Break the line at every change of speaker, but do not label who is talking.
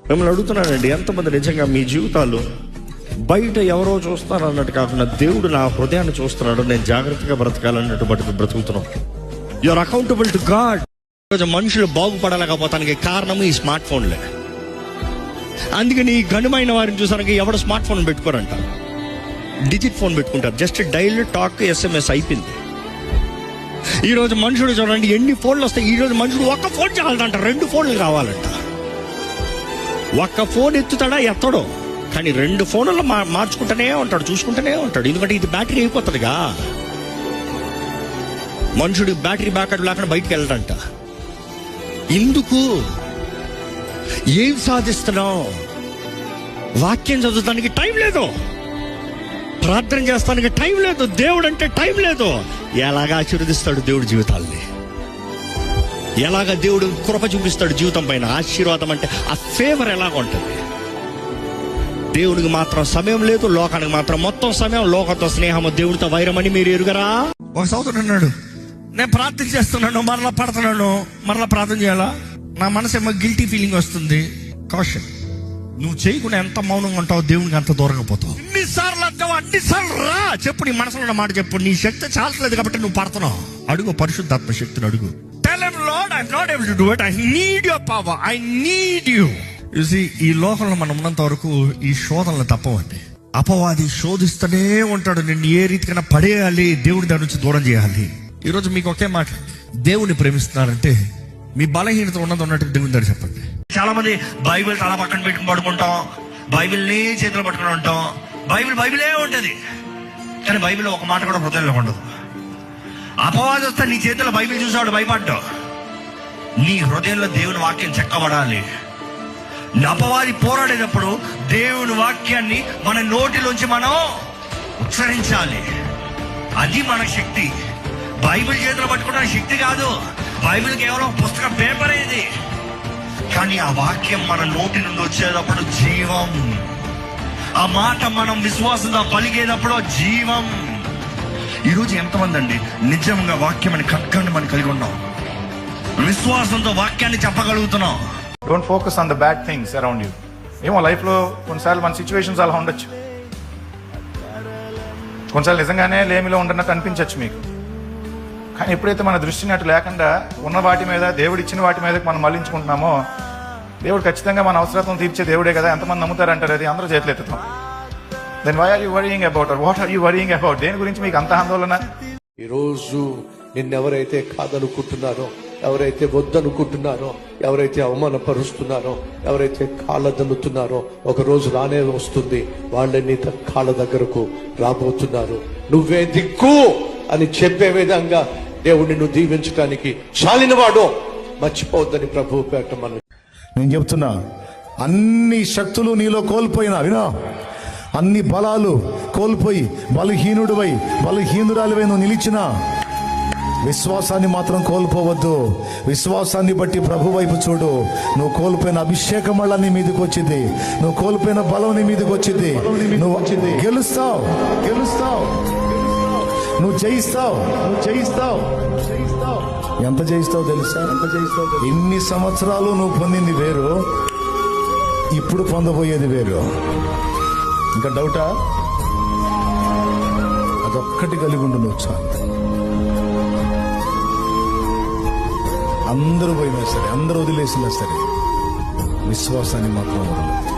మిమ్మల్ని అడుగుతున్నానండి, ఎంతమంది నిజంగా మీ జీవితాలు బయట ఎవరో చూస్తారు అన్నట్టు కాకుండా దేవుడు నా హృదయాన్ని చూస్తున్నాడు, నేను జాగ్రత్తగా బ్రతకాలన్నట్టు బ్రతుకుతున్నాం. You are accountable to God. ఈరోజు మనుషులు బాగుపడలేకపోతానికి కారణం ఈ స్మార్ట్ ఫోన్లే. అందుకని ఈ ఘనమైన వారిని చూసానికి ఎవరు స్మార్ట్ ఫోన్ పెట్టుకోరంట, డిజిట్ ఫోన్ పెట్టుకుంటారు. జస్ట్ డైల్, టాక్, SMS అయిపోయింది. ఈరోజు మనుషుడు చూడండి ఎన్ని ఫోన్లు వస్తాయి. ఈరోజు మనుషుడు ఒక్క ఫోన్ చాలదంట, 2 ఫోన్లు కావాలంట. ఒక్క ఫోన్ ఎత్తుతాడా ఎత్తడో, కానీ 2 ఫోన్లు మార్చుకుంటూనే ఉంటాడు, చూసుకుంటూనే ఉంటాడు. ఎందుకంటే ఇది బ్యాటరీ అయిపోతుందిగా. మనుషుడు బ్యాటరీ బ్యాకప్ లేకుండా బయటికి వెళ్ళడంట. ఎందుకు? ఏం సాధిస్తున్నావు? వాక్యం చదువుతానికి టైం లేదు, ప్రార్థన చేస్తానికి టైం లేదు, దేవుడు అంటే టైం లేదు. ఎలాగ ఆశీర్వదిస్తాడు దేవుడు జీవితాల్ని? ఎలాగ దేవుడు కృప చూపిస్తాడు జీవితం పైన? ఆశీర్వాదం అంటే ఆ ఫేవర్ ఎలాగ ఉంటుంది? దేవుడికి మాత్రం సమయం లేదు, లోకానికి మాత్రం మొత్తం సమయం. లోకంతో స్నేహము, దేవుడితో వైరమని మీరు ఎరుగరా? ఒక సోదరుడు అన్నాడు, నేను ప్రార్థన చేస్తున్నాను, మరలా పడుతున్నాను, మరలా ప్రార్థన చేయాలా? నా మనసు ఏమో గిల్టీ ఫీలింగ్ వస్తుంది. కాషన్, నువ్వు చేయకుండా ఎంత మౌనంగా ఉంటావు, దేవునికి అంత దూరంగా పోతావు. ఎన్నిసార్లు అంటావు, అన్నిసార్లు రా చెప్పు, నీ మనసులో ఉన్న మాట చెప్పు. నీ శక్తి చాలట్లేదు కాబట్టి నువ్వు పడుతున్నావు. అడుగు, పరిశుద్ధాత్మ శక్తిని అడుగు. Tell him, Lord, I'm not able to do it. I need your power. I need you. You see, ఈ లోకంలో మనం ఉన్నంత వరకు ఈ శోధనలు తప్పవండి. అపవాది శోధిస్తూనే ఉంటాడు, నిన్ను ఏ రీతికైనా పడేయాలి, దేవుడి దాని నుంచి దూరం చేయాలి. ఈరోజు మీకు ఒకే మాట, దేవుని ప్రేమిస్తున్నారంటే మీ బలహీనత ఉన్నట్టు దేవుని దగ్గర చెప్పండి. చాలా మంది బైబిల్ తల పక్కన పెట్టుకుని పడుకుంటాం, బైబిల్ని చేతిలో పట్టుకుని ఉంటాం. బైబిలే ఉంటుంది, కానీ బైబిల్ ఒక మాట కూడా హృదయంలో ఉండదు. అపవాది వస్తే నీ చేతిలో బైబిల్ చూసాడు భయపడ్డావు. నీ హృదయంలో దేవుని వాక్యం చెక్కబడాలి. అపవాది పోరాడేటప్పుడు దేవుని వాక్యాన్ని మన నోటిలోంచి మనం ఉచ్చరించాలి. అది మన శక్తి. బైబిల్ చేతిలో పట్టుకోవడానికి శక్తి కాదు. బైబిల్ కేవలం పుస్తకం, పేపర్ ఇది. కానీ ఆ వాక్యం మన నోటి నుండి వచ్చేటప్పుడు జీవం. ఆ మాట మనం విశ్వాసంతో పలిగేటప్పుడు జీవం. ఈరోజు ఎంతమంది అండి నిజంగా వాక్యం అని ఖడ్గాన్ని మనం కలిగి ఉన్నాం, విశ్వాసంతో వాక్యాన్ని చెప్పగలుగుతున్నాం?
Don't focus on the bad things around you. ఏమో లైఫ్లో కొన్నిసార్లు మన సిచ్యువేషన్స్ అలా ఉండొచ్చు, కొన్నిసార్లు నిజంగానే లేమిలో ఉండనట్టు అనిపించవచ్చు మీకు. కానీ ఎప్పుడైతే మన దృష్టిని అటు లేకుండా ఉన్న వాటి మీద, దేవుడు ఇచ్చిన వాటి మీద మనం మళ్లించుకుంటున్నామో, దేవుడు ఖచ్చితంగా మన అవసరాలను తీర్చే దేవుడే కదా. ఎంతమంది నమ్ముతారంటారు? అది అందరూ చేతులు ఎత్తుతాం. Then why are you worrying about, or what are you worrying about? దేని గురించి మీకు అంత ఆందోళన?
ఈరోజు నిన్నెవరైతే కాదనుకుంటున్నారో, ఎవరైతే వద్దనుకుంటున్నారో, ఎవరైతే అవమానపరుస్తున్నారో, ఎవరైతే కాళ్ళదన్నుతున్నారో, ఒక రోజు రానే వస్తుంది, వాళ్ళని కాళ్ళ దగ్గరకు రాబోతున్నారు. నువ్వే దిక్కు అని చెప్పే విధంగా దేవుడిని నువ్వు దీవించడానికి చాలినవాడు మర్చిపోవద్దని ప్రభువు పేట మనం
నేను చెప్తున్నా. అన్ని శక్తులు నీలో కోల్పోయినా, వినా, అన్ని బలాలు కోల్పోయి బలహీనుడివై, బలహీనురాలివై నువ్వు నిలిచినా విశ్వాసాన్ని మాత్రం కోల్పోవద్దు. విశ్వాసాన్ని బట్టి ప్రభు వైపు చూడు. నువ్వు కోల్పోయిన అభిషేకం వల్ల నీ మీదకి వచ్చింది, నువ్వు కోల్పోయిన బలం నీ మీదకి వచ్చింది. నువ్వు గెలుస్తావు, నువ్వు జయిస్తావు. ఎంత జయిస్తావు తెలుసా? ఇన్ని సంవత్సరాలు నువ్వు పొందింది వేరు, ఇప్పుడు పొందబోయేది వేరు. ఇంకా డౌటా? అదొక్కటి కలిగి ఉండు నువ్వు చాలు. అందరూ పోయినా సరే, అందరూ వదిలేసినా సరే, విశ్వాసాన్ని మాత్రం వదలదు.